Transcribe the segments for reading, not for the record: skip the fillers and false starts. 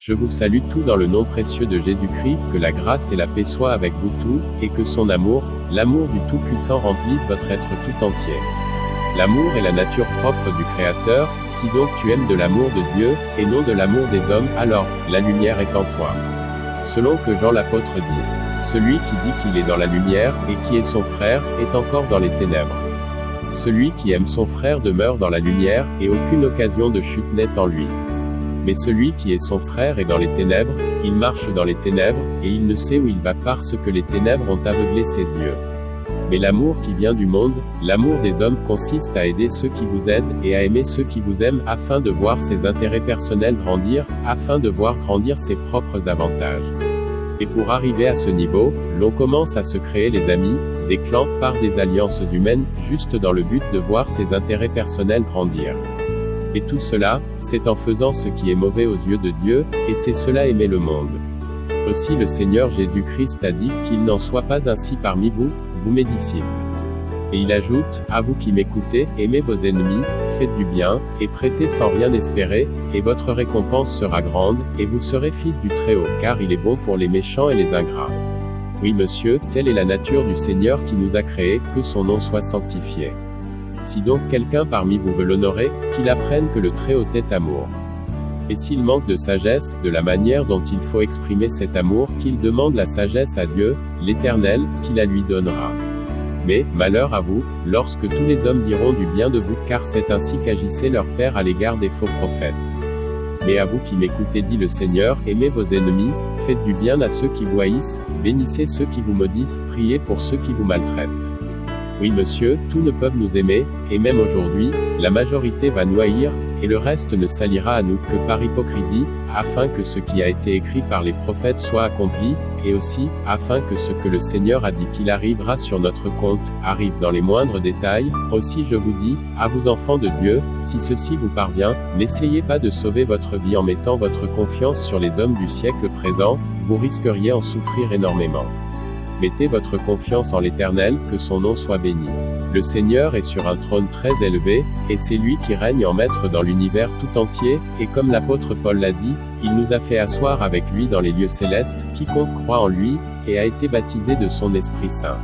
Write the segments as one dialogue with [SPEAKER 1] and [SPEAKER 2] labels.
[SPEAKER 1] Je vous salue tous dans le nom précieux de Jésus-Christ, que la grâce et la paix soient avec vous tous, et que son amour, l'amour du Tout-Puissant remplisse votre être tout entier. L'amour est la nature propre du Créateur. Si donc tu aimes de l'amour de Dieu, et non de l'amour des hommes, alors, la lumière est en toi. Selon que Jean l'apôtre dit, celui qui dit qu'il est dans la lumière, et qui est son frère, est encore dans les ténèbres. Celui qui aime son frère demeure dans la lumière, et aucune occasion de chute n'est en lui. Mais celui qui est son frère est dans les ténèbres, il marche dans les ténèbres, et il ne sait où il va parce que les ténèbres ont aveuglé ses yeux. Mais l'amour qui vient du monde, l'amour des hommes consiste à aider ceux qui vous aident, et à aimer ceux qui vous aiment, afin de voir ses intérêts personnels grandir, afin de voir grandir ses propres avantages. Et pour arriver à ce niveau, l'on commence à se créer les amis, des clans, par des alliances humaines, juste dans le but de voir ses intérêts personnels grandir. Et tout cela, c'est en faisant ce qui est mauvais aux yeux de Dieu, et c'est cela aimer le monde. Aussi le Seigneur Jésus-Christ a dit qu'il n'en soit pas ainsi parmi vous, vous mes disciples. Et il ajoute, à vous qui m'écoutez, aimez vos ennemis, faites du bien, et prêtez sans rien espérer, et votre récompense sera grande, et vous serez fils du Très-Haut, car il est bon pour les méchants et les ingrats. Oui monsieur, telle est la nature du Seigneur qui nous a créés, que son nom soit sanctifié. Si donc quelqu'un parmi vous veut l'honorer, qu'il apprenne que le Très-Haut est amour. Et s'il manque de sagesse, de la manière dont il faut exprimer cet amour, qu'il demande la sagesse à Dieu, l'Éternel, qui la lui donnera. Mais, malheur à vous, lorsque tous les hommes diront du bien de vous, car c'est ainsi qu'agissait leur Père à l'égard des faux prophètes. Mais à vous qui m'écoutez, dit le Seigneur, aimez vos ennemis, faites du bien à ceux qui vous haïssent, bénissez ceux qui vous maudissent, priez pour ceux qui vous maltraitent. Oui monsieur, tous ne peuvent nous aimer, et même aujourd'hui, la majorité va nous haïr, et le reste ne s'alliera à nous que par hypocrisie, afin que ce qui a été écrit par les prophètes soit accompli, et aussi, afin que ce que le Seigneur a dit qu'il arrivera sur notre compte, arrive dans les moindres détails. Aussi je vous dis, à vous enfants de Dieu, si ceci vous parvient, n'essayez pas de sauver votre vie en mettant votre confiance sur les hommes du siècle présent, vous risqueriez en souffrir énormément. Mettez votre confiance en l'Éternel, que son nom soit béni. Le Seigneur est sur un trône très élevé, et c'est lui qui règne en maître dans l'univers tout entier, et comme l'apôtre Paul l'a dit, il nous a fait asseoir avec lui dans les lieux célestes, quiconque croit en lui, et a été baptisé de son Esprit Saint.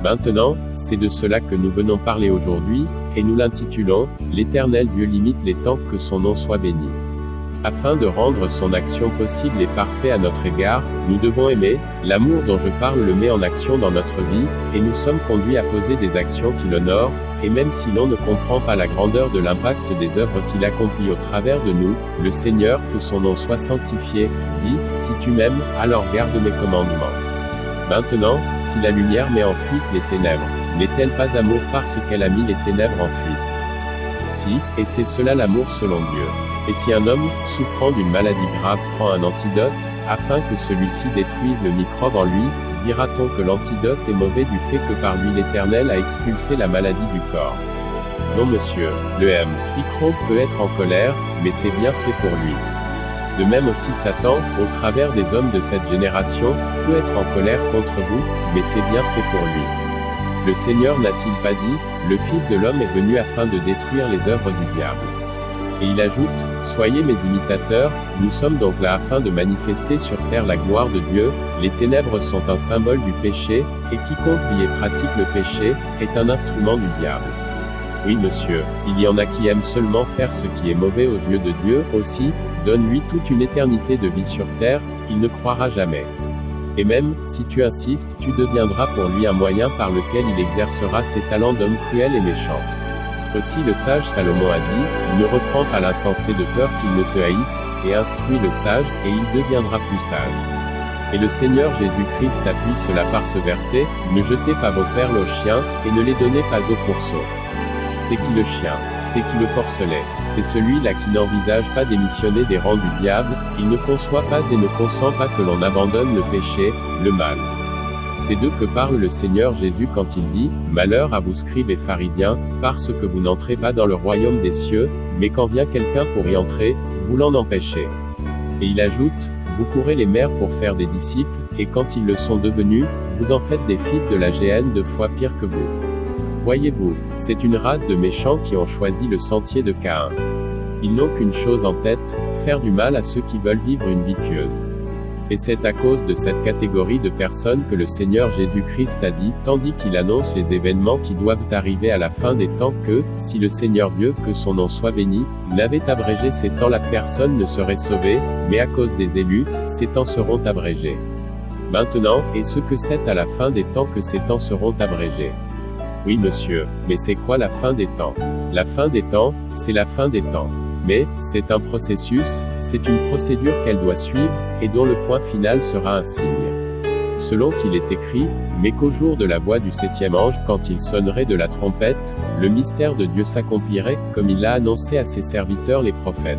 [SPEAKER 1] Maintenant, c'est de cela que nous venons parler aujourd'hui, et nous l'intitulons, l'Éternel Dieu limite les temps, que son nom soit béni. Afin de rendre son action possible et parfait à notre égard, nous devons aimer. L'amour dont je parle le met en action dans notre vie, et nous sommes conduits à poser des actions qui l'honorent, et même si l'on ne comprend pas la grandeur de l'impact des œuvres qu'il accomplit au travers de nous, le Seigneur, que son nom soit sanctifié, dit, si tu m'aimes, alors garde mes commandements. Maintenant, si la lumière met en fuite les ténèbres, n'est-elle pas amour parce qu'elle a mis les ténèbres en fuite? Si, et c'est cela l'amour selon Dieu. Et si un homme, souffrant d'une maladie grave, prend un antidote, afin que celui-ci détruise le microbe en lui, dira-t-on que l'antidote est mauvais du fait que par lui l'Éternel a expulsé la maladie du corps? Non monsieur, le microbe peut être en colère, mais c'est bien fait pour lui. De même aussi Satan, au travers des hommes de cette génération, peut être en colère contre vous, mais c'est bien fait pour lui. Le Seigneur n'a-t-il pas dit, le Fils de l'homme est venu afin de détruire les œuvres du diable? Et il ajoute, soyez mes imitateurs, nous sommes donc là afin de manifester sur terre la gloire de Dieu. Les ténèbres sont un symbole du péché, et quiconque y pratique le péché, est un instrument du diable. Oui monsieur, il y en a qui aiment seulement faire ce qui est mauvais aux yeux de Dieu, aussi, donne-lui toute une éternité de vie sur terre, il ne croira jamais. Et même, si tu insistes, tu deviendras pour lui un moyen par lequel il exercera ses talents d'homme cruel et méchant. Aussi le sage Salomon a dit, ne reprends pas l'insensé de peur qu'il ne te haïsse, et instruis le sage, et il deviendra plus sage. Et le Seigneur Jésus-Christ appuie cela par ce verset, ne jetez pas vos perles aux chiens, et ne les donnez pas aux pourceaux. C'est qui le chien? C'est qui le porcelet? C'est celui-là qui n'envisage pas d'émissionner des rangs du diable, il ne conçoit pas et ne consent pas que l'on abandonne le péché, le mal. C'est d'eux que parle le Seigneur Jésus quand il dit, « Malheur à vous scribes et pharisiens, parce que vous n'entrez pas dans le royaume des cieux, mais quand vient quelqu'un pour y entrer, vous l'en empêchez. » Et il ajoute, « Vous courez les mers pour faire des disciples, et quand ils le sont devenus, vous en faites des fils de la géhenne 2 fois pire que vous. » Voyez-vous, c'est une race de méchants qui ont choisi le sentier de Caïn. Ils n'ont qu'une chose en tête, faire du mal à ceux qui veulent vivre une vie pieuse. Et c'est à cause de cette catégorie de personnes que le Seigneur Jésus-Christ a dit, tandis qu'il annonce les événements qui doivent arriver à la fin des temps que, si le Seigneur Dieu, que son nom soit béni, n'avait abrégé ces temps, la personne ne serait sauvée, mais à cause des élus, ces temps seront abrégés. Maintenant, et ce que c'est à la fin des temps que ces temps seront abrégés? Oui monsieur, mais c'est quoi la fin des temps? La fin des temps, c'est la fin des temps. Mais, c'est un processus, c'est une procédure qu'elle doit suivre, et dont le point final sera un signe. Selon qu'il est écrit, mais qu'au jour de la voix du 7e ange, quand il sonnerait de la trompette, le mystère de Dieu s'accomplirait, comme il l'a annoncé à ses serviteurs les prophètes.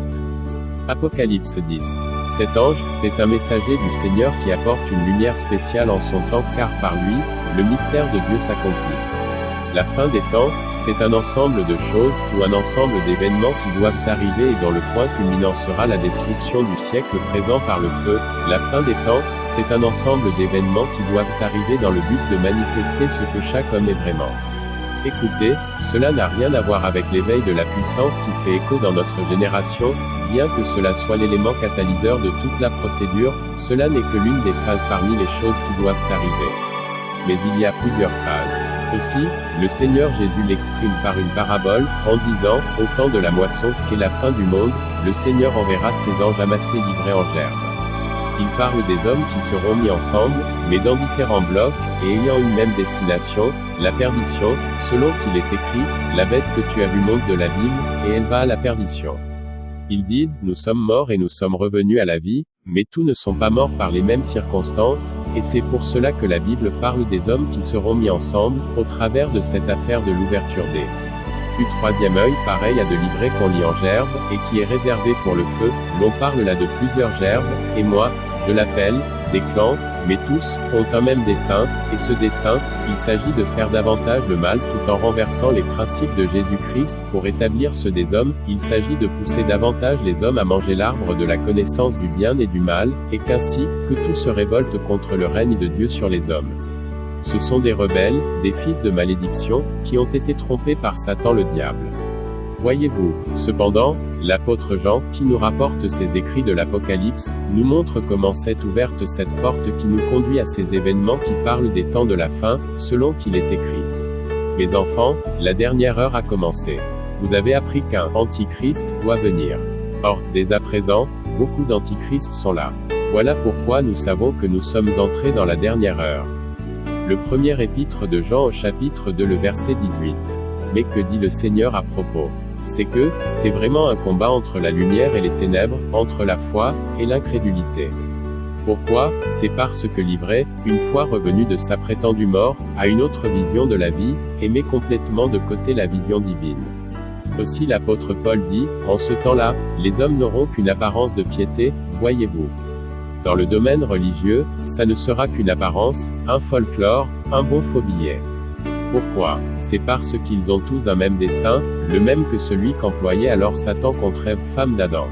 [SPEAKER 1] Apocalypse 10. Cet ange, c'est un messager du Seigneur qui apporte une lumière spéciale en son temps, car par lui, le mystère de Dieu s'accomplit. La fin des temps, c'est un ensemble de choses, ou un ensemble d'événements qui doivent arriver et dont le point culminant sera la destruction du siècle présent par le feu. La fin des temps, c'est un ensemble d'événements qui doivent arriver dans le but de manifester ce que chaque homme est vraiment. Écoutez, cela n'a rien à voir avec l'éveil de la puissance qui fait écho dans notre génération, bien que cela soit l'élément catalyseur de toute la procédure, cela n'est que l'une des phases parmi les choses qui doivent arriver. Mais il y a plusieurs phases. Aussi, le Seigneur Jésus l'exprime par une parabole, en disant, au temps de la moisson, qu'est la fin du monde, le Seigneur enverra ses anges amassés livrés en gerbe. Il parle des hommes qui seront mis ensemble, mais dans différents blocs, et ayant une même destination, la perdition, selon qu'il est écrit, la bête que tu as vue monte de l'abîme, et elle va à la perdition. Ils disent, nous sommes morts et nous sommes revenus à la vie, mais tous ne sont pas morts par les mêmes circonstances, et c'est pour cela que la Bible parle des hommes qui seront mis ensemble, au travers de cette affaire de l'ouverture des. Du troisième œil, pareil à de livrées qu'on lit en gerbe, et qui est réservé pour le feu, l'on parle là de plusieurs gerbes, et moi, je l'appelle, des clans, mais tous, ont un même dessein, et ce dessein, il s'agit de faire davantage le mal tout en renversant les principes de Jésus-Christ, pour établir ceux des hommes, il s'agit de pousser davantage les hommes à manger l'arbre de la connaissance du bien et du mal, et qu'ainsi, que tout se révolte contre le règne de Dieu sur les hommes. Ce sont des rebelles, des fils de malédiction, qui ont été trompés par Satan le diable. Voyez-vous, cependant, l'apôtre Jean, qui nous rapporte ces écrits de l'Apocalypse, nous montre comment s'est ouverte cette porte qui nous conduit à ces événements qui parlent des temps de la fin, selon qu'il est écrit. Mes enfants, la dernière heure a commencé. Vous avez appris qu'un antichrist doit venir. Or, dès à présent, beaucoup d'antichrists sont là. Voilà pourquoi nous savons que nous sommes entrés dans la dernière heure. Le premier épître de Jean au chapitre 2 le verset 18. Mais que dit le Seigneur à propos? C'est que, c'est vraiment un combat entre la lumière et les ténèbres, entre la foi et l'incrédulité. Pourquoi? C'est parce que livré, une fois revenu de sa prétendue mort, à une autre vision de la vie, et met complètement de côté la vision divine. Aussi l'apôtre Paul dit, en ce temps-là, les hommes n'auront qu'une apparence de piété, voyez-vous. Dans le domaine religieux, ça ne sera qu'une apparence, un folklore, un bon faux billet. Pourquoi? C'est parce qu'ils ont tous un même dessein, le même que celui qu'employait alors Satan contre Ève, femme d'Adam.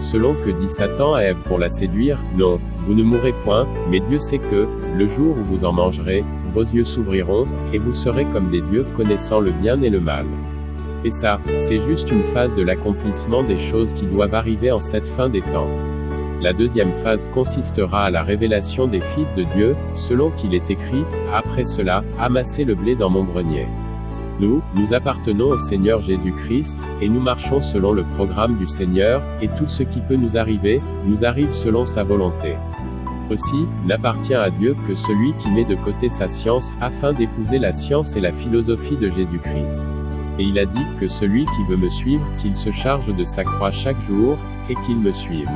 [SPEAKER 1] Selon que dit Satan à Ève pour la séduire, non, vous ne mourrez point, mais Dieu sait que, le jour où vous en mangerez, vos yeux s'ouvriront, et vous serez comme des dieux connaissant le bien et le mal. Et ça, c'est juste une phase de l'accomplissement des choses qui doivent arriver en cette fin des temps. La deuxième phase consistera à la révélation des fils de Dieu, selon qu'il est écrit, après cela, amassez le blé dans mon grenier. Nous appartenons au Seigneur Jésus-Christ, et nous marchons selon le programme du Seigneur, et tout ce qui peut nous arrive selon sa volonté. Aussi, n'appartient à Dieu que celui qui met de côté sa science, afin d'épouser la science et la philosophie de Jésus-Christ. Et il a dit que celui qui veut me suivre, qu'il se charge de sa croix chaque jour, et qu'il me suive.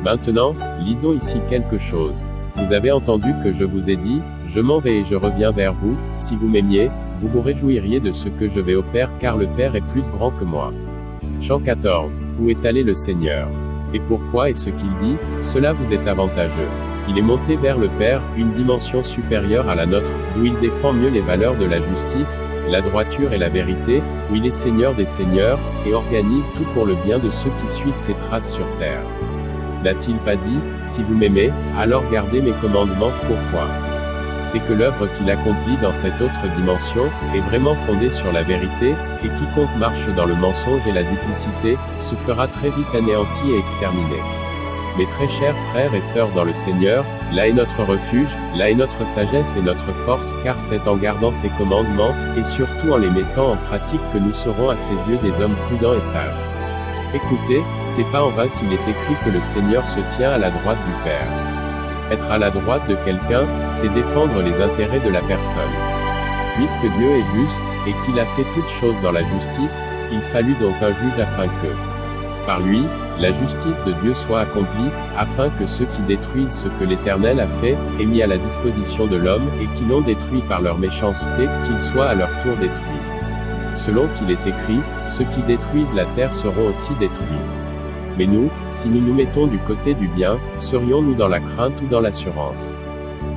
[SPEAKER 1] Maintenant, lisons ici quelque chose. Vous avez entendu que je vous ai dit, je m'en vais et je reviens vers vous, si vous m'aimiez, vous vous réjouiriez de ce que je vais au Père car le Père est plus grand que moi. Jean 14. Où est allé le Seigneur? Et pourquoi est-ce qu'il dit, cela vous est avantageux? Il est monté vers le Père, une dimension supérieure à la nôtre, où il défend mieux les valeurs de la justice, la droiture et la vérité, où il est Seigneur des seigneurs, et organise tout pour le bien de ceux qui suivent ses traces sur terre. N'a-t-il pas dit, si vous m'aimez, alors gardez mes commandements, pourquoi? c'est que l'œuvre qu'il accomplit dans cette autre dimension, est vraiment fondée sur la vérité, et quiconque marche dans le mensonge et la duplicité, se fera très vite anéanti et exterminé. Mes très chers frères et sœurs dans le Seigneur, là est notre refuge, là est notre sagesse et notre force, car c'est en gardant ses commandements, et surtout en les mettant en pratique que nous serons à ses yeux des hommes prudents et sages. Écoutez, c'est pas en vain qu'il est écrit que le Seigneur se tient à la droite du Père. Être à la droite de quelqu'un, c'est défendre les intérêts de la personne. Puisque Dieu est juste, et qu'il a fait toutes choses dans la justice, il fallut donc un juge afin que, par lui, la justice de Dieu soit accomplie, afin que ceux qui détruisent ce que l'Éternel a fait, aient mis à la disposition de l'homme, et qui l'ont détruit par leur méchanceté, qu'ils soient à leur tour détruits. Selon qu'il est écrit, ceux qui détruisent la terre seront aussi détruits. Mais nous, si nous nous mettons du côté du bien, serions-nous dans la crainte ou dans l'assurance?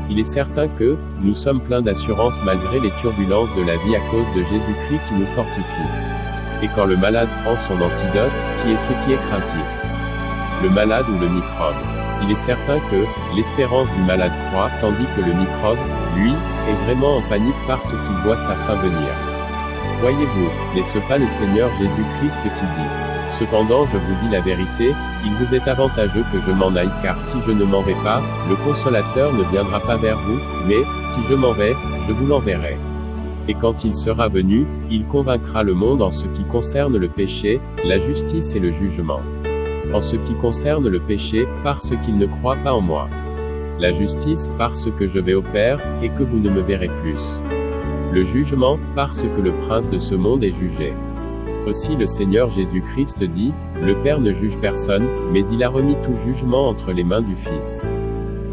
[SPEAKER 1] Il est certain que, nous sommes pleins d'assurance malgré les turbulences de la vie à cause de Jésus-Christ qui nous fortifie. Et quand le malade prend son antidote, qui est ce qui est craintif? Le malade ou le microbe? Il est certain que, l'espérance du malade croît, tandis que le microbe, lui, est vraiment en panique parce qu'il voit sa fin venir. Voyez-vous, n'est-ce pas le Seigneur Jésus-Christ qui dit: Cependant je vous dis la vérité, il vous est avantageux que je m'en aille, car si je ne m'en vais pas, le Consolateur ne viendra pas vers vous, mais, si je m'en vais, je vous l'enverrai. Et quand il sera venu, il convaincra le monde en ce qui concerne le péché, la justice et le jugement. En ce qui concerne le péché, parce qu'il ne croit pas en moi. La justice, parce que je vais au Père, et que vous ne me verrez plus. Le jugement, parce que le prince de ce monde est jugé. Aussi le Seigneur Jésus-Christ dit, le Père ne juge personne, mais il a remis tout jugement entre les mains du Fils.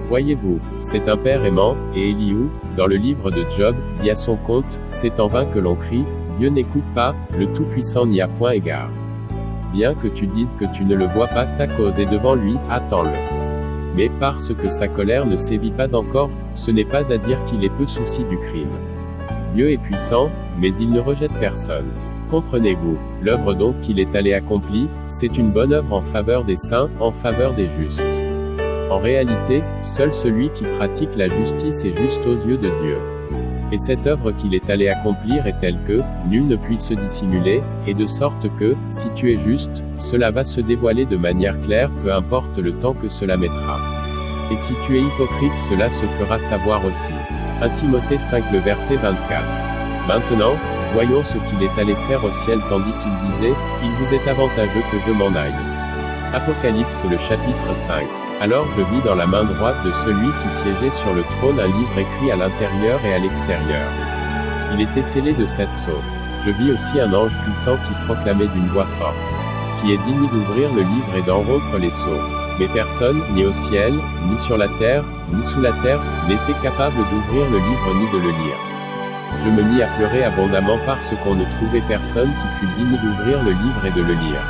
[SPEAKER 1] Voyez-vous, c'est un Père aimant, et Éliou, dans le livre de Job, dit à son compte, c'est en vain que l'on crie, Dieu n'écoute pas, le Tout-Puissant n'y a point égard. Bien que tu dises que tu ne le vois pas, ta cause est devant lui, attends-le. Mais parce que sa colère ne sévit pas encore, ce n'est pas à dire qu'il est peu souci du crime. Dieu est puissant, mais il ne rejette personne. Comprenez-vous, l'œuvre donc qu'il est allé accomplir, c'est une bonne œuvre en faveur des saints, en faveur des justes. En réalité, seul celui qui pratique la justice est juste aux yeux de Dieu. Et cette œuvre qu'il est allé accomplir est telle que, nul ne puisse se dissimuler, et de sorte que, si tu es juste, cela va se dévoiler de manière claire, peu importe le temps que cela mettra. Et si tu es hypocrite, cela se fera savoir aussi. 1 Timothée 5 le verset 24. Maintenant, voyons ce qu'il est allé faire au ciel tandis qu'il disait, il vous est avantageux que je m'en aille. Apocalypse le chapitre 5. Alors je vis dans la main droite de celui qui siégeait sur le trône un livre écrit à l'intérieur et à l'extérieur. Il était scellé de 7 sceaux. Je vis aussi un ange puissant qui proclamait d'une voix forte, qui est digne d'ouvrir le livre et d'en rompre les sceaux. Mais personne, ni au ciel, ni sur la terre, ni sous la terre, n'était capable d'ouvrir le livre ni de le lire. Je me mis à pleurer abondamment parce qu'on ne trouvait personne qui fût digne d'ouvrir le livre et de le lire.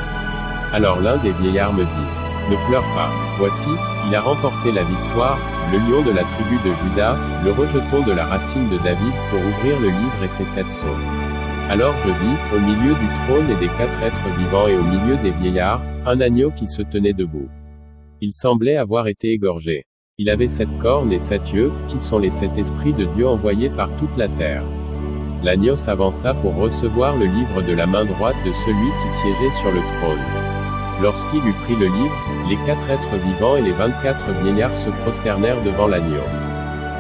[SPEAKER 1] Alors l'un des vieillards me dit, ne pleure pas, voici, il a remporté la victoire, le lion de la tribu de Juda, le rejeton de la racine de David, pour ouvrir le livre et ses 7 sceaux. Alors je vis, au milieu du trône et des 4 êtres vivants et au milieu des vieillards, un agneau qui se tenait debout. Il semblait avoir été égorgé. Il avait 7 cornes et 7 yeux, qui sont les 7 esprits de Dieu envoyés par toute la terre. L'agneau s'avança pour recevoir le livre de la main droite de celui qui siégeait sur le trône. Lorsqu'il eut pris le livre, les 4 êtres vivants et les 24 vieillards se prosternèrent devant l'agneau.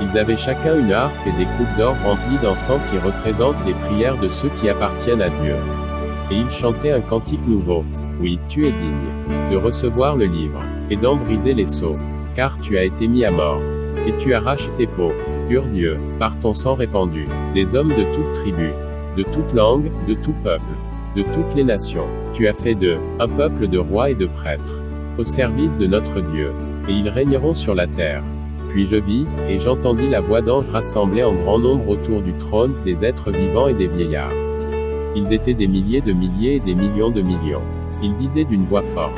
[SPEAKER 1] Ils avaient chacun une harpe et des coupes d'or remplies d'encens qui représentent les prières de ceux qui appartiennent à Dieu. Et ils chantaient un cantique nouveau. Oui, tu es digne de recevoir le livre, et d'en briser les sceaux, car tu as été mis à mort. Et tu as racheté pour pur Dieu, par ton sang répandu, des hommes de toute tribu, de toute langue, de tout peuple, de toutes les nations. Tu as fait d'eux un peuple de rois et de prêtres, au service de notre Dieu, et ils régneront sur la terre. Puis je vis, et j'entendis la voix d'anges rassemblés en grand nombre autour du trône, des êtres vivants et des vieillards. Ils étaient des milliers et des millions de millions. Ils disaient d'une voix forte,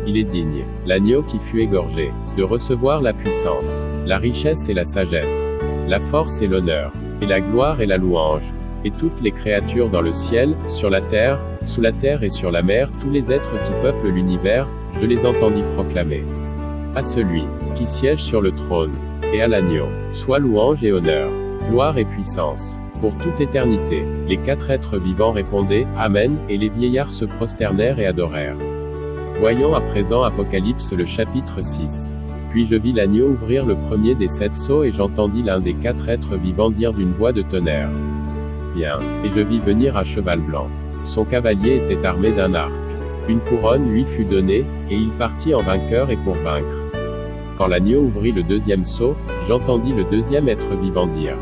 [SPEAKER 1] il est digne, l'agneau qui fut égorgé, de recevoir la puissance, la richesse et la sagesse, la force et l'honneur, et la gloire et la louange. Et toutes les créatures dans le ciel, sur la terre, sous la terre et sur la mer, tous les êtres qui peuplent l'univers, je les entendis proclamer. À celui qui siège sur le trône, et à l'agneau, soit louange et honneur, gloire et puissance, pour toute éternité. Les 4 êtres vivants répondaient, Amen, et les vieillards se prosternèrent et adorèrent. Voyons à présent Apocalypse le chapitre 6. Puis je vis l'agneau ouvrir le premier des 7 sceaux et j'entendis l'un des 4 êtres vivants dire d'une voix de tonnerre. Viens, et je vis venir à cheval blanc. Son cavalier était armé d'un arc. Une couronne lui fut donnée, et il partit en vainqueur et pour vaincre. Quand l'agneau ouvrit le 2e sceau, j'entendis le 2e être vivant dire.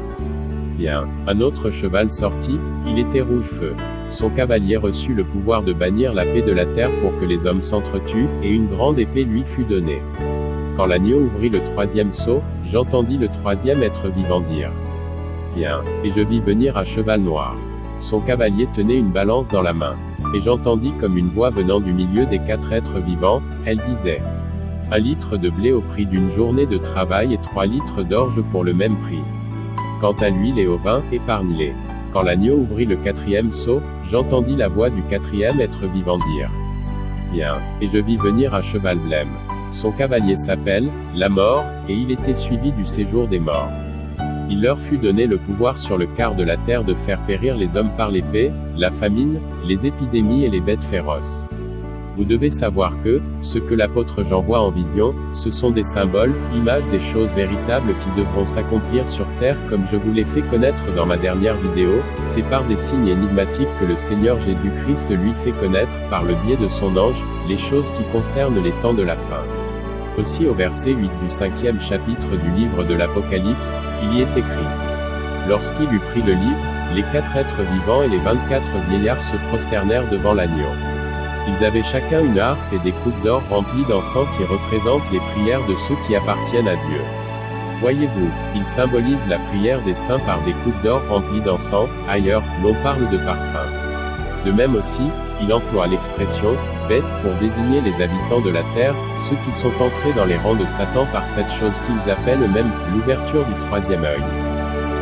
[SPEAKER 1] Viens, un autre cheval sortit, il était rouge feu. Son cavalier reçut le pouvoir de bannir la paix de la terre pour que les hommes s'entretuent, et une grande épée lui fut donnée. Quand l'agneau ouvrit le 3e sceau, j'entendis le 3e être vivant dire. Viens, et je vis venir à cheval noir. Son cavalier tenait une balance dans la main. Et j'entendis comme une voix venant du milieu des 4 êtres vivants, elle disait. 1 litre de blé au prix d'une journée de travail et 3 litres d'orge pour le même prix. Quant à l'huile et au vin, épargne-les. Quand l'agneau ouvrit le 4e sceau, j'entendis la voix du 4e être vivant dire. Viens, et je vis venir à cheval blême. Son cavalier s'appelle, la mort, et il était suivi du séjour des morts. Il leur fut donné le pouvoir sur le quart de la terre de faire périr les hommes par l'épée, la famine, les épidémies et les bêtes féroces. Vous devez savoir que, ce que l'apôtre Jean voit en vision, ce sont des symboles, images des choses véritables qui devront s'accomplir sur terre comme je vous l'ai fait connaître dans ma dernière vidéo, c'est par des signes énigmatiques que le Seigneur Jésus-Christ lui fait connaître, par le biais de son ange, les choses qui concernent les temps de la fin. Aussi au verset 8 du 5e chapitre du livre de l'Apocalypse, il y est écrit. Lorsqu'il eut pris le livre, les 4 êtres vivants et les 24 vieillards se prosternèrent devant l'agneau. Ils avaient chacun une harpe et des coupes d'or remplies d'encens qui représentent les prières de ceux qui appartiennent à Dieu. Voyez-vous, ils symbolisent la prière des saints par des coupes d'or remplies d'encens, ailleurs, l'on parle de parfum. De même aussi, il emploie l'expression « bête » pour désigner les habitants de la terre, ceux qui sont entrés dans les rangs de Satan par cette chose qu'ils appellent même « l'ouverture du 3e œil ».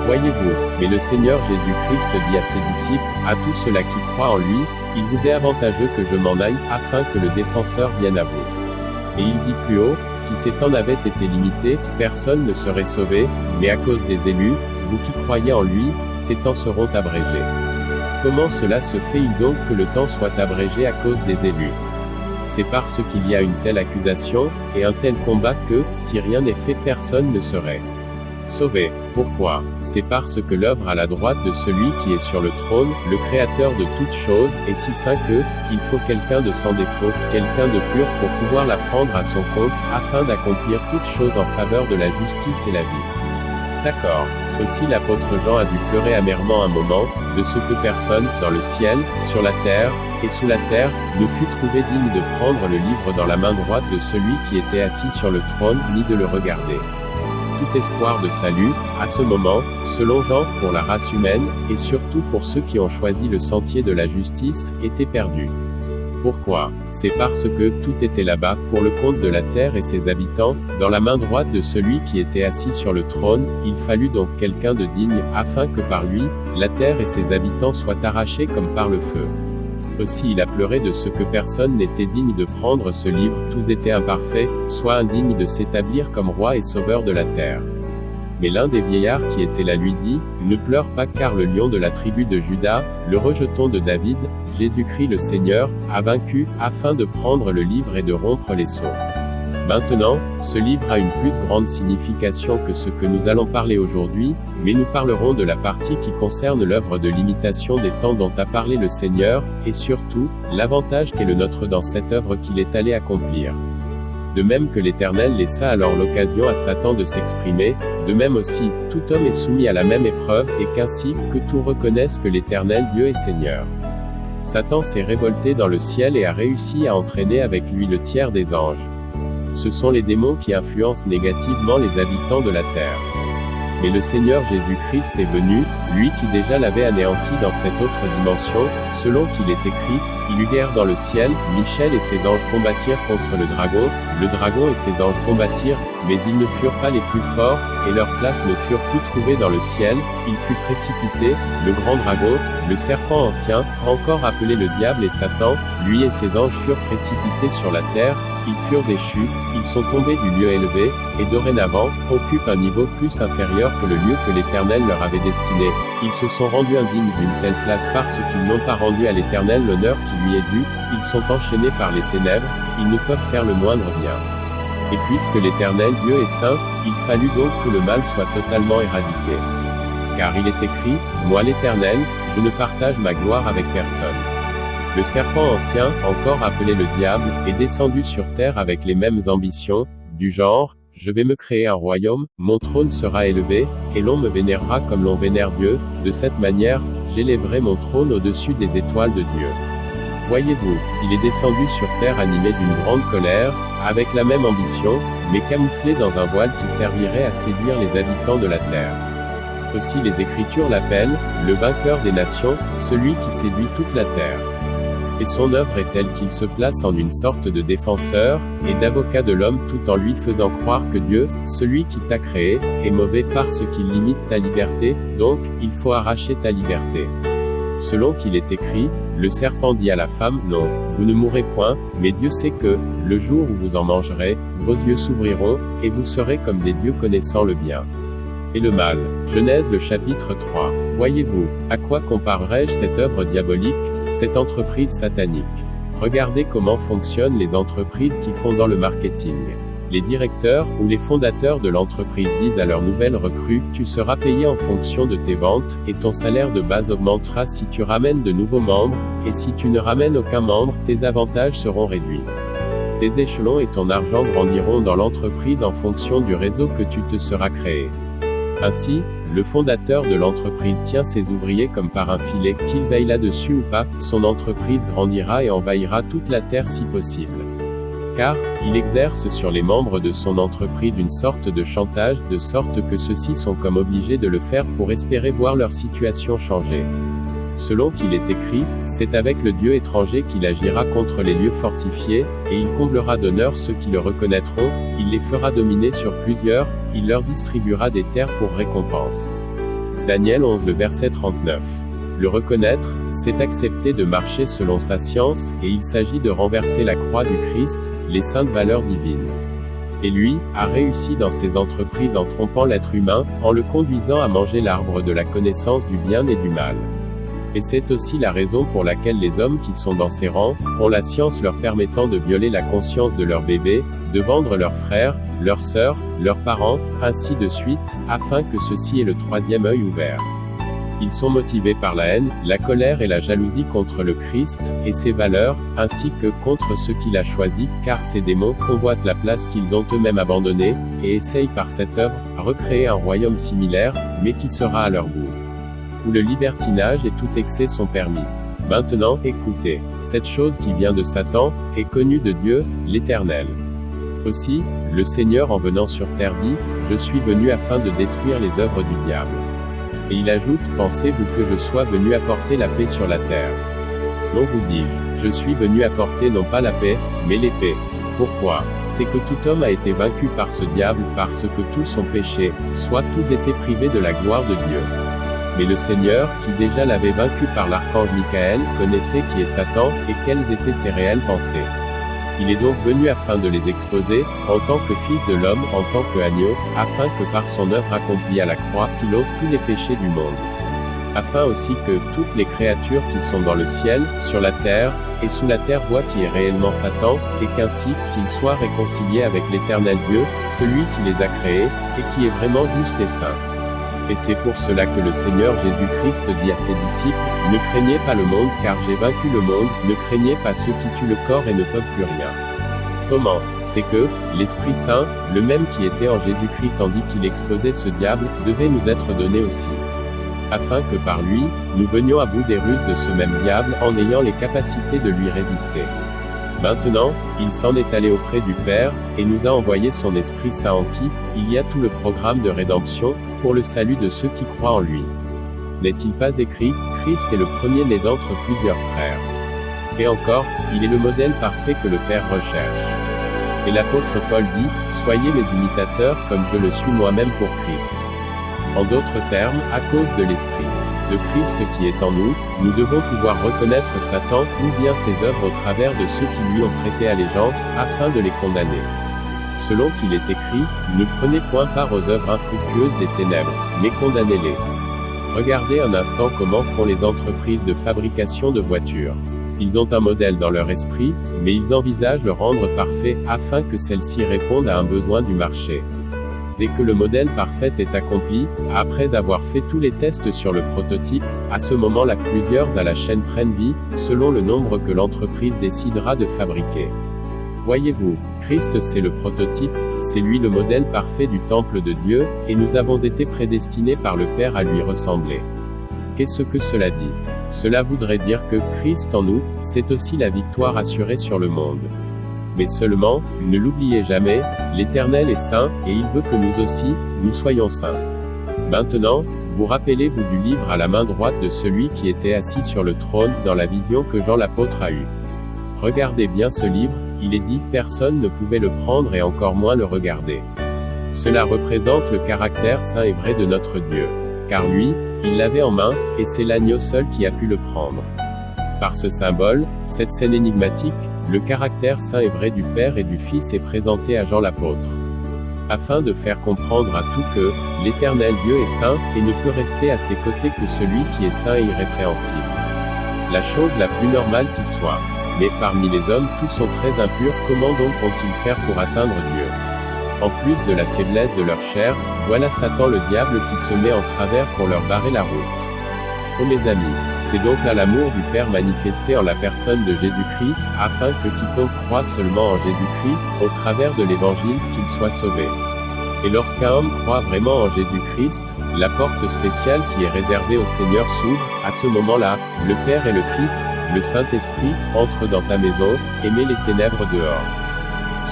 [SPEAKER 1] Voyez-vous, mais le Seigneur Jésus-Christ dit à ses disciples, à tous ceux-là qui croient en lui, il vous est avantageux que je m'en aille, afin que le défenseur vienne à vous. Et il dit plus haut, si ces temps n'avaient été limités, personne ne serait sauvé, mais à cause des élus, vous qui croyez en lui, ces temps seront abrégés. Comment cela se fait-il donc que le temps soit abrégé à cause des élus? C'est parce qu'il y a une telle accusation, et un tel combat que, si rien n'est fait, personne ne serait sauvé. Pourquoi? C'est parce que l'œuvre à la droite de celui qui est sur le trône, le Créateur de toutes choses, est si saint que, il faut quelqu'un de sans défaut, quelqu'un de pur pour pouvoir la prendre à son compte, afin d'accomplir toutes choses en faveur de la justice et la vie. D'accord. Aussi l'apôtre Jean a dû pleurer amèrement un moment, de ce que personne, dans le ciel, sur la terre, et sous la terre, ne fut trouvé digne de prendre le livre dans la main droite de celui qui était assis sur le trône, ni de le regarder. Tout espoir de salut, à ce moment, selon Jean, pour la race humaine, et surtout pour ceux qui ont choisi le sentier de la justice, était perdu. Pourquoi? C'est parce que tout était là-bas, pour le compte de la terre et ses habitants, dans la main droite de celui qui était assis sur le trône, il fallut donc quelqu'un de digne, afin que par lui, la terre et ses habitants soient arrachés comme par le feu. Aussi il a pleuré de ce que personne n'était digne de prendre ce livre, tous étaient imparfaits, soit indignes de s'établir comme roi et sauveur de la terre. Mais l'un des vieillards qui était là lui dit, ne pleure pas car le lion de la tribu de Juda, le rejeton de David, Jésus-Christ le Seigneur, a vaincu, afin de prendre le livre et de rompre les sceaux. Maintenant, ce livre a une plus grande signification que ce que nous allons parler aujourd'hui, mais nous parlerons de la partie qui concerne l'œuvre de l'imitation des temps dont a parlé le Seigneur, et surtout, l'avantage qu'est le nôtre dans cette œuvre qu'il est allé accomplir. De même que l'Éternel laissa alors l'occasion à Satan de s'exprimer, de même aussi, tout homme est soumis à la même épreuve, et qu'ainsi, que tout reconnaisse que l'Éternel Dieu est Seigneur. Satan s'est révolté dans le ciel et a réussi à entraîner avec lui le tiers des anges. Ce sont les démons qui influencent négativement les habitants de la terre. Mais le Seigneur Jésus-Christ est venu, lui qui déjà l'avait anéanti dans cette autre dimension, selon qu'il est écrit, Il eut guerre dans le ciel, Michel et ses anges combattirent contre le dragon et ses anges combattirent, mais ils ne furent pas les plus forts, et leurs places ne furent plus trouvées dans le ciel, il fut précipité, le grand dragon, le serpent ancien, encore appelé le diable et Satan, lui et ses anges furent précipités sur la terre, ils furent déchus, ils sont tombés du lieu élevé, et dorénavant, occupent un niveau plus inférieur que le lieu que l'Éternel leur avait destiné. Ils se sont rendus indignes d'une telle place parce qu'ils n'ont pas rendu à l'Éternel l'honneur qui lui est dû, ils sont enchaînés par les ténèbres, ils ne peuvent faire le moindre bien. Et puisque l'Éternel Dieu est saint, il fallut donc que le mal soit totalement éradiqué. Car il est écrit, moi l'Éternel, je ne partage ma gloire avec personne. Le serpent ancien, encore appelé le diable, est descendu sur terre avec les mêmes ambitions, du genre, je vais me créer un royaume, mon trône sera élevé, et l'on me vénérera comme l'on vénère Dieu, de cette manière, j'élèverai mon trône au-dessus des étoiles de Dieu. Voyez-vous, il est descendu sur terre animé d'une grande colère, avec la même ambition, mais camouflé dans un voile qui servirait à séduire les habitants de la terre. Aussi les Écritures l'appellent, le vainqueur des nations, celui qui séduit toute la terre. Et son œuvre est telle qu'il se place en une sorte de défenseur, et d'avocat de l'homme tout en lui faisant croire que Dieu, celui qui t'a créé, est mauvais parce qu'il limite ta liberté, donc, il faut arracher ta liberté. Selon qu'il est écrit, le serpent dit à la femme, non, vous ne mourrez point, mais Dieu sait que, le jour où vous en mangerez, vos yeux s'ouvriront, et vous serez comme des dieux connaissant le bien et le mal. Genèse le chapitre 3. Voyez-vous, à quoi comparerais-je cette œuvre diabolique, cette entreprise satanique? Regardez comment fonctionnent les entreprises qui font dans le marketing. Les directeurs, ou les fondateurs de l'entreprise disent à leur nouvelle recrue, tu seras payé en fonction de tes ventes, et ton salaire de base augmentera si tu ramènes de nouveaux membres, et si tu ne ramènes aucun membre, tes avantages seront réduits. Tes échelons et ton argent grandiront dans l'entreprise en fonction du réseau que tu te seras créé. Ainsi, le fondateur de l'entreprise tient ses ouvriers comme par un filet, qu'il veille là-dessus ou pas, son entreprise grandira et envahira toute la terre si possible. Car, il exerce sur les membres de son entreprise une sorte de chantage, de sorte que ceux-ci sont comme obligés de le faire pour espérer voir leur situation changer. Selon qu'il est écrit, c'est avec le Dieu étranger qu'il agira contre les lieux fortifiés, et il comblera d'honneur ceux qui le reconnaîtront, il les fera dominer sur plusieurs, il leur distribuera des terres pour récompense. Daniel 11 le verset 39. Le reconnaître, c'est accepter de marcher selon sa science, et il s'agit de renverser la croix du Christ, les saintes valeurs divines. Et lui, a réussi dans ses entreprises en trompant l'être humain, en le conduisant à manger l'arbre de la connaissance du bien et du mal. Et c'est aussi la raison pour laquelle les hommes qui sont dans ces rangs, ont la science leur permettant de violer la conscience de leurs bébés, de vendre leurs frères, leurs sœurs, leurs parents, ainsi de suite, afin que ceux-ci aient le troisième œil ouvert. Ils sont motivés par la haine, la colère et la jalousie contre le Christ, et ses valeurs, ainsi que contre ceux qu'il a choisis, car ces démons convoitent la place qu'ils ont eux-mêmes abandonnée, et essayent par cette œuvre, recréer un royaume similaire, mais qui sera à leur goût. Où le libertinage et tout excès sont permis. Maintenant, écoutez, cette chose qui vient de Satan, est connue de Dieu, l'Éternel. Aussi, le Seigneur en venant sur terre dit, je suis venu afin de détruire les œuvres du diable. Et il ajoute, pensez-vous que je sois venu apporter la paix sur la terre? Non, vous dis-je, je suis venu apporter non pas la paix, mais l'épée. Pourquoi? C'est que tout homme a été vaincu par ce diable, parce que tous ont péché, soit tous étaient privés de la gloire de Dieu. Mais le Seigneur, qui déjà l'avait vaincu par l'archange Michael, connaissait qui est Satan, et quelles étaient ses réelles pensées. Il est donc venu afin de les exposer, en tant que fils de l'homme, en tant qu'agneau, afin que par son œuvre accomplie à la croix, qu'il ôte tous les péchés du monde. Afin aussi que toutes les créatures qui sont dans le ciel, sur la terre, et sous la terre voient qui est réellement Satan, et qu'ainsi, qu'ils soient réconciliés avec l'Éternel Dieu, celui qui les a créés, et qui est vraiment juste et saint. Et c'est pour cela que le Seigneur Jésus-Christ dit à ses disciples, ne craignez pas le monde, car j'ai vaincu le monde, ne craignez pas ceux qui tuent le corps et ne peuvent plus rien. Comment? C'est que, l'Esprit Saint, le même qui était en Jésus-Christ tandis qu'il exposait ce diable, devait nous être donné aussi. Afin que par lui, nous venions à bout des ruses de ce même diable, en ayant les capacités de lui résister. Maintenant, il s'en est allé auprès du Père, et nous a envoyé son Esprit Saint en qui, il y a tout le programme de rédemption, pour le salut de ceux qui croient en lui. N'est-il pas écrit, Christ est le premier-né d'entre plusieurs frères? Et encore, il est le modèle parfait que le Père recherche. Et l'apôtre Paul dit, « Soyez mes imitateurs comme je le suis moi-même pour Christ ». En d'autres termes, à cause de l'Esprit de Christ qui est en nous, nous devons pouvoir reconnaître Satan ou bien ses œuvres au travers de ceux qui lui ont prêté allégeance, afin de les condamner. Selon qu'il est écrit, ne prenez point part aux œuvres infructueuses des ténèbres, mais condamnez-les. Regardez un instant comment font les entreprises de fabrication de voitures. Ils ont un modèle dans leur esprit, mais ils envisagent le rendre parfait, afin que celle-ci réponde à un besoin du marché. Dès que le modèle parfait est accompli, après avoir fait tous les tests sur le prototype, à ce moment-là plusieurs à la chaîne prennent vie, selon le nombre que l'entreprise décidera de fabriquer. Voyez-vous, Christ c'est le prototype, c'est lui le modèle parfait du temple de Dieu, et nous avons été prédestinés par le Père à lui ressembler. Qu'est-ce que cela dit? Cela voudrait dire que Christ en nous, c'est aussi la victoire assurée sur le monde. Mais seulement, ne l'oubliez jamais, l'Éternel est saint, et il veut que nous aussi, nous soyons saints. Maintenant, vous rappelez-vous du livre à la main droite de celui qui était assis sur le trône, dans la vision que Jean l'apôtre a eue. Regardez bien ce livre, il est dit, personne ne pouvait le prendre et encore moins le regarder. Cela représente le caractère saint et vrai de notre Dieu. Car lui, il l'avait en main, et c'est l'agneau seul qui a pu le prendre. Par ce symbole, cette scène énigmatique, le caractère saint et vrai du Père et du Fils est présenté à Jean l'apôtre. Afin de faire comprendre à tout que, l'Éternel Dieu est saint, et ne peut rester à ses côtés que celui qui est saint et irrépréhensible. La chose la plus normale qui soit. Mais parmi les hommes tous sont très impurs, comment donc vont-ils faire pour atteindre Dieu? En plus de la faiblesse de leur chair, voilà Satan le diable qui se met en travers pour leur barrer la route. Oh mes amis, c'est donc là l'amour du Père manifesté en la personne de Jésus-Christ, afin que quiconque croit seulement en Jésus-Christ, au travers de l'Évangile, qu'il soit sauvé. Et lorsqu'un homme croit vraiment en Jésus-Christ, la porte spéciale qui est réservée au Seigneur s'ouvre, à ce moment-là, le Père et le Fils, le Saint-Esprit, entrent dans ta maison, et met les ténèbres dehors.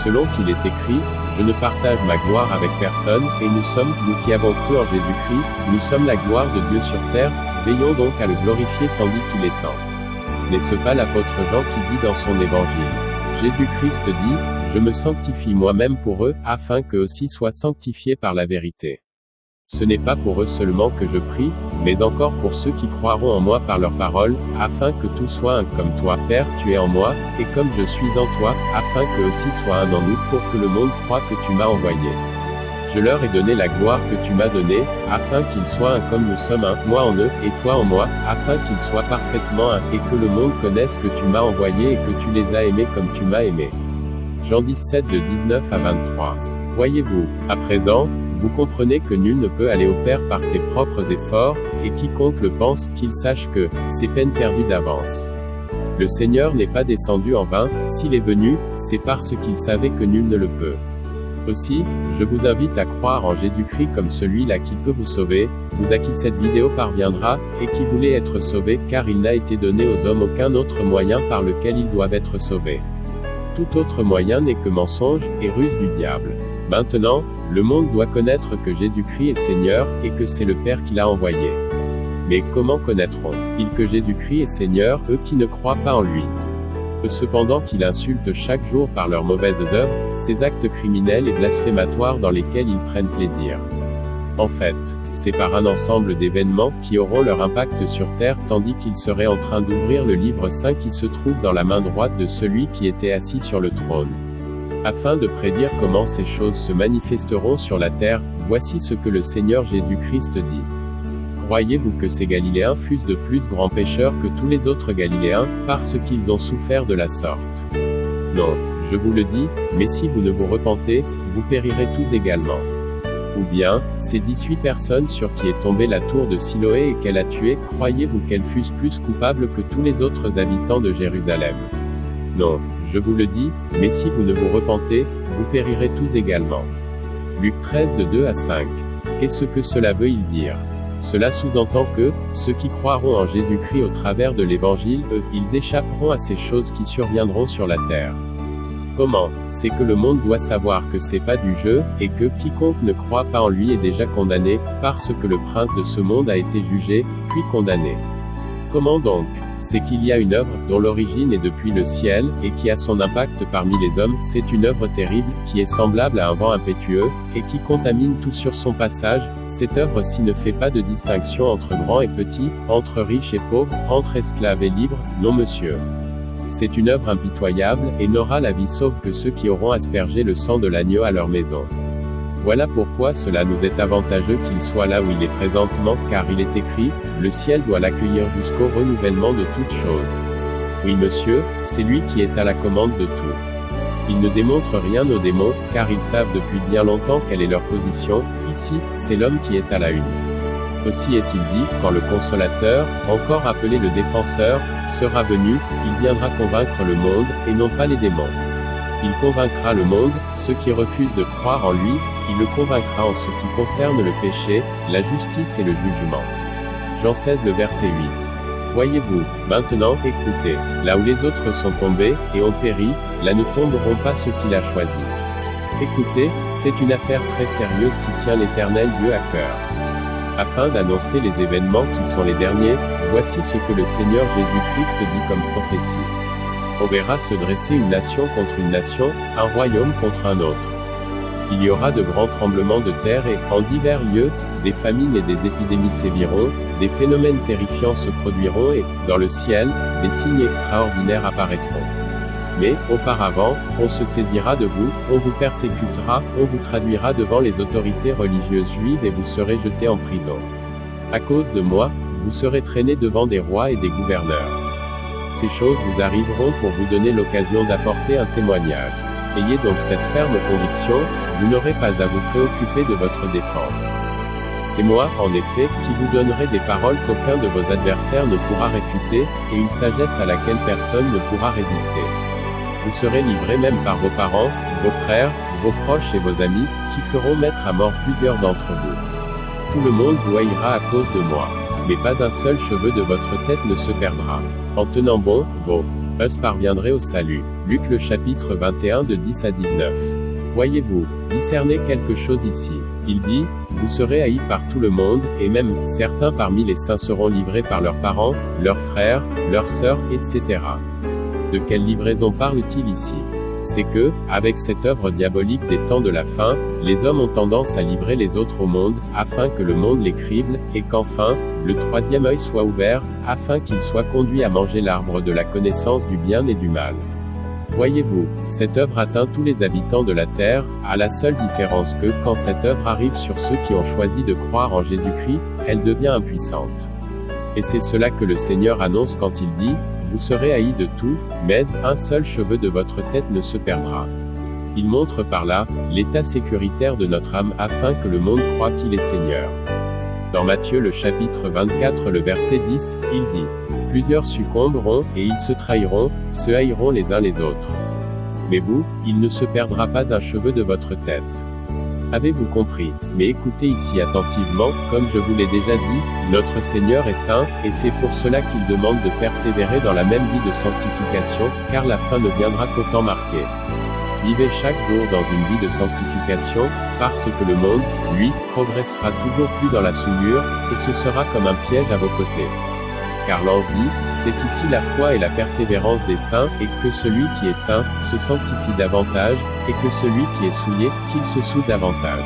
[SPEAKER 1] Selon qu'il est écrit, je ne partage ma gloire avec personne, et nous sommes, nous qui avons cru en Jésus-Christ, nous sommes la gloire de Dieu sur terre, veillons donc à le glorifier tandis qu'il est temps. N'est-ce pas l'apôtre Jean qui dit dans son évangile? Jésus-Christ dit, je me sanctifie moi-même pour eux, afin qu'eux aussi soient sanctifiés par la vérité. Ce n'est pas pour eux seulement que je prie, mais encore pour ceux qui croiront en moi par leur parole, afin que tout soit un comme toi, Père, tu es en moi, et comme je suis en toi, afin qu'eux aussi soient un en nous, pour que le monde croie que tu m'as envoyé. Je leur ai donné la gloire que tu m'as donnée, afin qu'ils soient un comme nous sommes un, moi en eux, et toi en moi, afin qu'ils soient parfaitement un, et que le monde connaisse que tu m'as envoyé et que tu les as aimés comme tu m'as aimé. Jean 17 de 19 à 23. Voyez-vous, à présent, vous comprenez que nul ne peut aller au Père par ses propres efforts, et quiconque le pense, qu'il sache que, c'est peine perdue d'avance. Le Seigneur n'est pas descendu en vain, s'il est venu, c'est parce qu'il savait que nul ne le peut. Aussi, je vous invite à croire en Jésus-Christ comme celui-là qui peut vous sauver, vous à qui cette vidéo parviendra, et qui voulait être sauvé, car il n'a été donné aux hommes aucun autre moyen par lequel ils doivent être sauvés. Tout autre moyen n'est que mensonge, et ruse du diable. Maintenant, le monde doit connaître que Jésus-Christ est Seigneur, et que c'est le Père qui l'a envoyé. Mais comment connaîtront-ils que Jésus-Christ est Seigneur, eux qui ne croient pas en lui? Eux cependant qu'ils insultent chaque jour par leurs mauvaises œuvres, ces actes criminels et blasphématoires dans lesquels ils prennent plaisir. En fait, c'est par un ensemble d'événements qui auront leur impact sur terre tandis qu'ils seraient en train d'ouvrir le livre saint qui se trouve dans la main droite de celui qui était assis sur le trône. Afin de prédire comment ces choses se manifesteront sur la terre, voici ce que le Seigneur Jésus-Christ dit. Croyez-vous que ces Galiléens fussent de plus grands pécheurs que tous les autres Galiléens, parce qu'ils ont souffert de la sorte? Non, je vous le dis, mais si vous ne vous repentez, vous périrez tous également. Ou bien, ces 18 personnes sur qui est tombée la tour de Siloé et qu'elle a tué, croyez-vous qu'elles fussent plus coupables que tous les autres habitants de Jérusalem? Non, je vous le dis, mais si vous ne vous repentez, vous périrez tous également. Luc 13 de 2 à 5. Qu'est-ce que cela veut-il dire? Cela sous-entend que, ceux qui croiront en Jésus-Christ au travers de l'Évangile, ils échapperont à ces choses qui surviendront sur la terre. Comment? C'est que le monde doit savoir que c'est pas du jeu, et que quiconque ne croit pas en lui est déjà condamné, parce que le prince de ce monde a été jugé, puis condamné. Comment donc? c'est qu'il y a une œuvre, dont l'origine est depuis le ciel, et qui a son impact parmi les hommes, c'est une œuvre terrible, qui est semblable à un vent impétueux, et qui contamine tout sur son passage. Cette œuvre-ci ne fait pas de distinction entre grand et petit, entre riche et pauvre, entre esclave et libre, non monsieur. C'est une œuvre impitoyable, et n'aura la vie sauve que ceux qui auront aspergé le sang de l'agneau à leur maison. Voilà pourquoi cela nous est avantageux qu'il soit là où il est présentement, car il est écrit, le ciel doit l'accueillir jusqu'au renouvellement de toutes choses. Oui monsieur, c'est lui qui est à la commande de tout. Il ne démontre rien aux démons, car ils savent depuis bien longtemps quelle est leur position. Ici, c'est l'homme qui est à la une. Aussi est-il dit, quand le consolateur, encore appelé le défenseur, sera venu, il viendra convaincre le monde, et non pas les démons. Il convaincra le monde, ceux qui refusent de croire en lui, il le convaincra en ce qui concerne le péché, la justice et le jugement. Jean 16 le verset 8. Voyez-vous, maintenant, écoutez, là où les autres sont tombés, et ont péri, là ne tomberont pas ceux qu'il a choisis. Écoutez, c'est une affaire très sérieuse qui tient l'Éternel Dieu à cœur. Afin d'annoncer les événements qui sont les derniers, voici ce que le Seigneur Jésus-Christ dit comme prophétie. On verra se dresser une nation contre une nation, un royaume contre un autre. Il y aura de grands tremblements de terre et, en divers lieux, des famines et des épidémies séviront, des phénomènes terrifiants se produiront et, dans le ciel, des signes extraordinaires apparaîtront. Mais, auparavant, on se saisira de vous, on vous persécutera, on vous traduira devant les autorités religieuses juives et vous serez jetés en prison. À cause de moi, vous serez traînés devant des rois et des gouverneurs. Ces choses vous arriveront pour vous donner l'occasion d'apporter un témoignage. Ayez donc cette ferme conviction, vous n'aurez pas à vous préoccuper de votre défense. C'est moi, en effet, qui vous donnerai des paroles qu'aucun de vos adversaires ne pourra réfuter, et une sagesse à laquelle personne ne pourra résister. Vous serez livrés même par vos parents, vos frères, vos proches et vos amis, qui feront mettre à mort plusieurs d'entre vous. Tout le monde vous haïra à cause de moi. Mais pas d'un seul cheveu de votre tête ne se perdra. En tenant bon, vos os parviendraient au salut. Luc le chapitre 21 de 10 à 19. Voyez-vous, discernez quelque chose ici. Il dit, vous serez haïs par tout le monde, et même, certains parmi les saints seront livrés par leurs parents, leurs frères, leurs sœurs, etc. De quelle livraison parle-t-il ici? C'est que, avec cette œuvre diabolique des temps de la fin, les hommes ont tendance à livrer les autres au monde, afin que le monde les crible, et qu'enfin, le troisième œil soit ouvert, afin qu'ils soient conduits à manger l'arbre de la connaissance du bien et du mal. Voyez-vous, cette œuvre atteint tous les habitants de la terre, à la seule différence que, quand cette œuvre arrive sur ceux qui ont choisi de croire en Jésus-Christ, elle devient impuissante. Et c'est cela que le Seigneur annonce quand il dit, vous serez haïs de tout, mais un seul cheveu de votre tête ne se perdra. Il montre par là l'état sécuritaire de notre âme afin que le monde croie qu'il est Seigneur. Dans Matthieu le chapitre 24 le verset 10, il dit, plusieurs succomberont, et ils se trahiront, se haïront les uns les autres. Mais vous, il ne se perdra pas un cheveu de votre tête. Avez-vous compris? Mais écoutez ici attentivement, comme je vous l'ai déjà dit, notre Seigneur est saint, et c'est pour cela qu'il demande de persévérer dans la même vie de sanctification, car la fin ne viendra qu'au temps marqué. Vivez chaque jour dans une vie de sanctification, parce que le monde, lui, progressera toujours plus dans la souillure, et ce sera comme un piège à vos côtés. Car l'envie, c'est ici la foi et la persévérance des saints, et que celui qui est saint, se sanctifie davantage, et que celui qui est souillé, qu'il se souille davantage.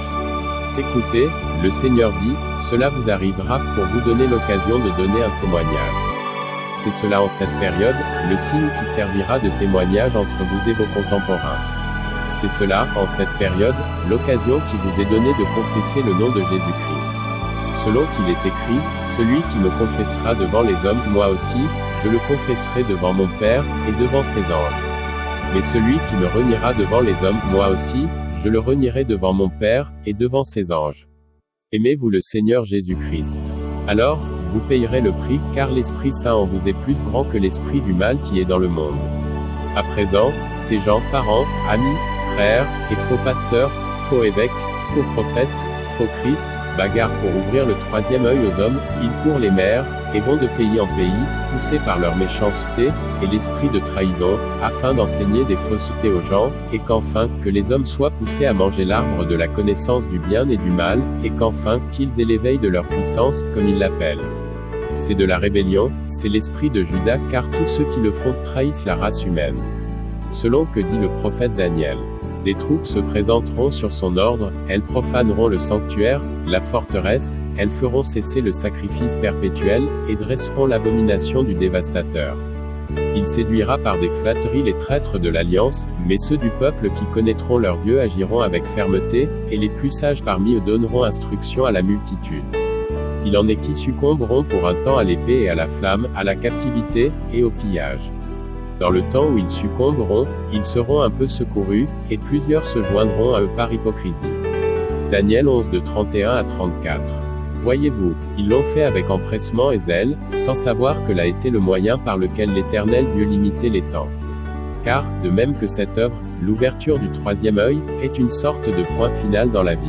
[SPEAKER 1] Écoutez, le Seigneur dit, cela vous arrivera pour vous donner l'occasion de donner un témoignage. C'est cela en cette période, le signe qui servira de témoignage entre vous et vos contemporains. C'est cela, en cette période, l'occasion qui vous est donnée de confesser le nom de Jésus-Christ. Selon qu'il est écrit, celui qui me confessera devant les hommes, moi aussi, je le confesserai devant mon Père, et devant ses anges. Mais celui qui me reniera devant les hommes, moi aussi, je le renierai devant mon Père, et devant ses anges. Aimez-vous le Seigneur Jésus-Christ. Alors, vous payerez le prix, car l'Esprit Saint en vous est plus grand que l'esprit du mal qui est dans le monde. À présent, ces gens, parents, amis, frères, et faux pasteurs, faux évêques, faux prophètes, faux Christ, bagarrent pour ouvrir le troisième œil aux hommes, ils courent les mers, et vont de pays en pays, poussés par leur méchanceté, et l'esprit de trahison, afin d'enseigner des faussetés aux gens, et qu'enfin, que les hommes soient poussés à manger l'arbre de la connaissance du bien et du mal, et qu'enfin, qu'ils aient l'éveil de leur puissance, comme ils l'appellent. C'est de la rébellion, c'est l'esprit de Judas, car tous ceux qui le font trahissent la race humaine. Selon que dit le prophète Daniel. Des troupes se présenteront sur son ordre, elles profaneront le sanctuaire, la forteresse, elles feront cesser le sacrifice perpétuel, et dresseront l'abomination du dévastateur. Il séduira par des flatteries les traîtres de l'alliance, mais ceux du peuple qui connaîtront leur Dieu agiront avec fermeté, et les plus sages parmi eux donneront instruction à la multitude. Il en est qui succomberont pour un temps à l'épée et à la flamme, à la captivité, et au pillage. Dans le temps où ils succomberont, ils seront un peu secourus, et plusieurs se joindront à eux par hypocrisie. Daniel 11 de 31 à 34. Voyez-vous, ils l'ont fait avec empressement et zèle, sans savoir que là était le moyen par lequel l'Éternel Dieu limitait les temps. Car, de même que cette œuvre, l'ouverture du troisième œil, est une sorte de point final dans la vie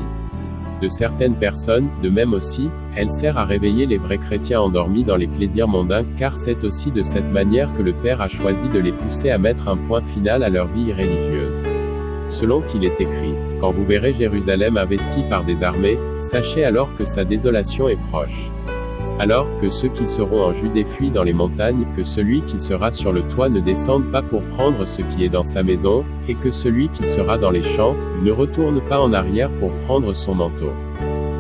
[SPEAKER 1] de certaines personnes, de même aussi, elle sert à réveiller les vrais chrétiens endormis dans les plaisirs mondains, car c'est aussi de cette manière que le Père a choisi de les pousser à mettre un point final à leur vie religieuse. Selon qu'il est écrit, « Quand vous verrez Jérusalem investie par des armées, sachez alors que sa désolation est proche. Alors que ceux qui seront en Judée fuient dans les montagnes, que celui qui sera sur le toit ne descende pas pour prendre ce qui est dans sa maison, et que celui qui sera dans les champs, ne retourne pas en arrière pour prendre son manteau.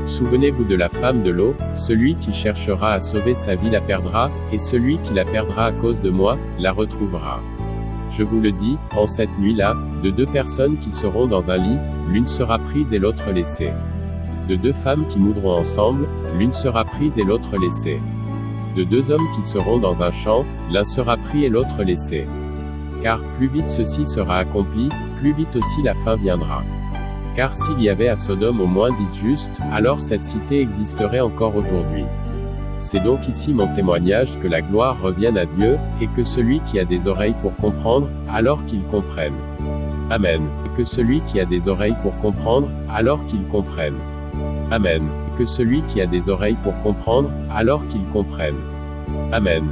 [SPEAKER 1] Souvenez-vous de la femme de l'eau, celui qui cherchera à sauver sa vie la perdra, et celui qui la perdra à cause de moi, la retrouvera. Je vous le dis, en cette nuit-là, de deux personnes qui seront dans un lit, l'une sera prise et l'autre laissée. De deux femmes qui moudront ensemble, l'une sera prise et l'autre laissée. De deux hommes qui seront dans un champ, l'un sera pris et l'autre laissé. Car, plus vite ceci sera accompli, plus vite aussi la fin viendra. Car s'il y avait à Sodome au moins 10 justes, alors cette cité existerait encore aujourd'hui. C'est donc ici mon témoignage que la gloire revienne à Dieu, et que celui qui a des oreilles pour comprendre, alors qu'il comprenne. Amen. Et que celui qui a des oreilles pour comprendre, alors qu'il comprenne. Amen. Que celui qui a des oreilles pour comprendre, alors qu'il comprenne. Amen.